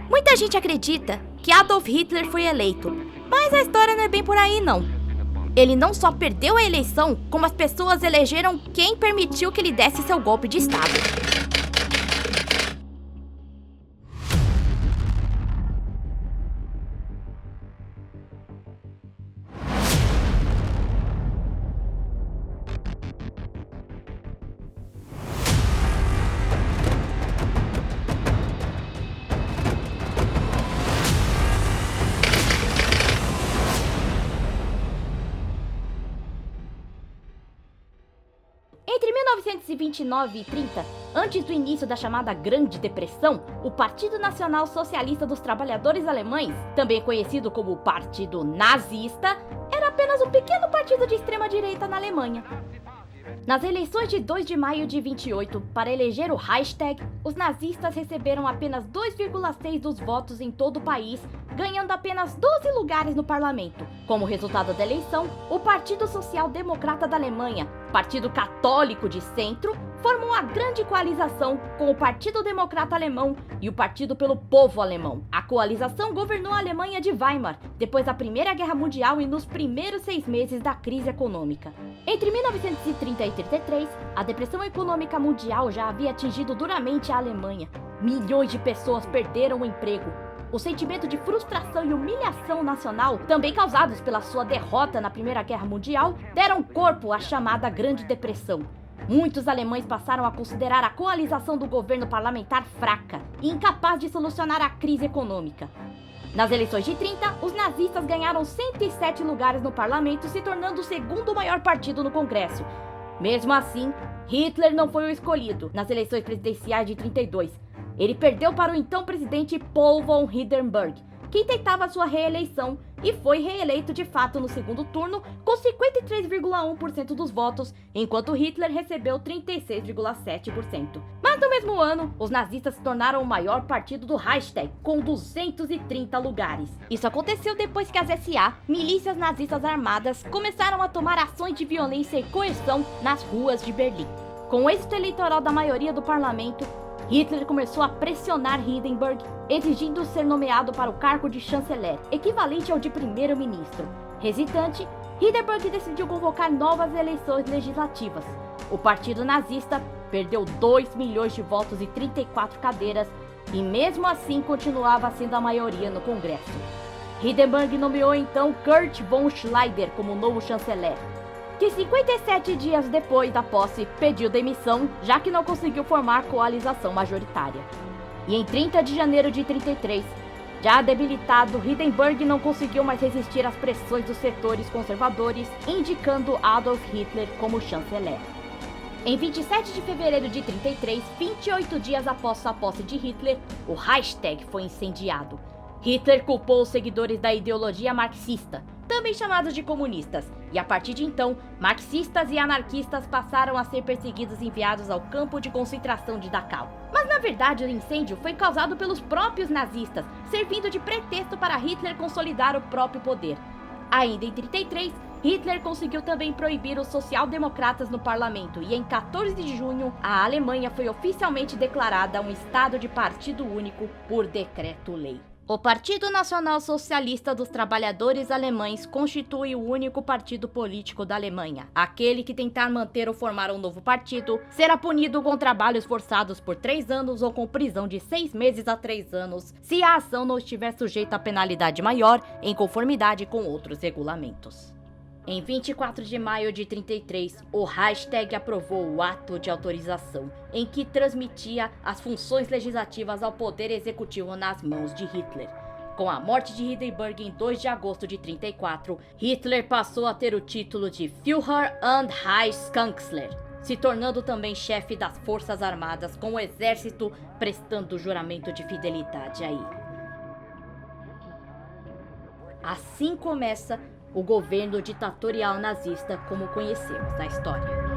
Muita gente acredita que Adolf Hitler foi eleito, mas a história não é bem por aí não. Ele não só perdeu a eleição, como as pessoas elegeram quem permitiu que ele desse seu golpe de Estado. Entre 1929 e 30, antes do início da chamada Grande Depressão, o Partido Nacional Socialista dos Trabalhadores Alemães, também conhecido como o Partido Nazista, era apenas um pequeno partido de extrema-direita na Alemanha. Nas eleições de 2 de maio de 28, para eleger o Reichstag, os nazistas receberam apenas 2,6% dos votos em todo o país, ganhando apenas 12 lugares no parlamento. Como resultado da eleição, o Partido Social Democrata da Alemanha, partido católico de centro, formou uma grande coalização com o Partido Democrata Alemão e o Partido pelo Povo Alemão. A coalização governou a Alemanha de Weimar, depois da Primeira Guerra Mundial e nos primeiros 6 meses da crise econômica. Entre 1930 e 33, a depressão econômica mundial já havia atingido duramente a Alemanha. Milhões de pessoas perderam o emprego. O sentimento de frustração e humilhação nacional, também causados pela sua derrota na Primeira Guerra Mundial, deram corpo à chamada Grande Depressão. Muitos alemães passaram a considerar a coalização do governo parlamentar fraca e incapaz de solucionar a crise econômica. Nas eleições de 30, os nazistas ganharam 107 lugares no parlamento, se tornando o segundo maior partido no Congresso. Mesmo assim, Hitler não foi o escolhido nas eleições presidenciais de 32. Ele perdeu para o então presidente Paul von Hindenburg, que tentava sua reeleição e foi reeleito de fato no segundo turno com 53,1% dos votos, enquanto Hitler recebeu 36,7%. Mas no mesmo ano, os nazistas se tornaram o maior partido do Reichstag, com 230 lugares. Isso aconteceu depois que as SA, milícias nazistas armadas, começaram a tomar ações de violência e coerção nas ruas de Berlim. Com o êxito eleitoral da maioria do parlamento, Hitler começou a pressionar Hindenburg, exigindo ser nomeado para o cargo de chanceler, equivalente ao de primeiro-ministro. Hesitante, Hindenburg decidiu convocar novas eleições legislativas. O partido nazista perdeu 2 milhões de votos e 34 cadeiras, e mesmo assim continuava sendo a maioria no Congresso. Hindenburg nomeou então Kurt von Schleider como novo chanceler, que 57 dias depois da posse pediu demissão, já que não conseguiu formar coalização majoritária. E em 30 de janeiro de 33, já debilitado, Hindenburg não conseguiu mais resistir às pressões dos setores conservadores, indicando Adolf Hitler como chanceler. Em 27 de fevereiro de 33, 28 dias após sua posse de Hitler, o Reichstag foi incendiado. Hitler culpou os seguidores da ideologia marxista, também chamados de comunistas, e a partir de então, marxistas e anarquistas passaram a ser perseguidos e enviados ao campo de concentração de Dachau. Mas na verdade o incêndio foi causado pelos próprios nazistas, servindo de pretexto para Hitler consolidar o próprio poder. Ainda em 33, Hitler conseguiu também proibir os social-democratas no parlamento e em 14 de junho, a Alemanha foi oficialmente declarada um estado de partido único por decreto-lei. O Partido Nacional Socialista dos Trabalhadores Alemães constitui o único partido político da Alemanha. Aquele que tentar manter ou formar um novo partido será punido com trabalhos forçados por 3 anos ou com prisão de 6 meses a 3 anos, se a ação não estiver sujeita a penalidade maior, em conformidade com outros regulamentos. Em 24 de maio de 33, o Reichstag aprovou o ato de autorização, em que transmitia as funções legislativas ao poder executivo nas mãos de Hitler. Com a morte de Hindenburg em 2 de agosto de 34, Hitler passou a ter o título de Führer und Reichskanzler, se tornando também chefe das Forças Armadas, com o exército prestando juramento de fidelidade a ele. Assim começa o governo ditatorial nazista como conhecemos na história.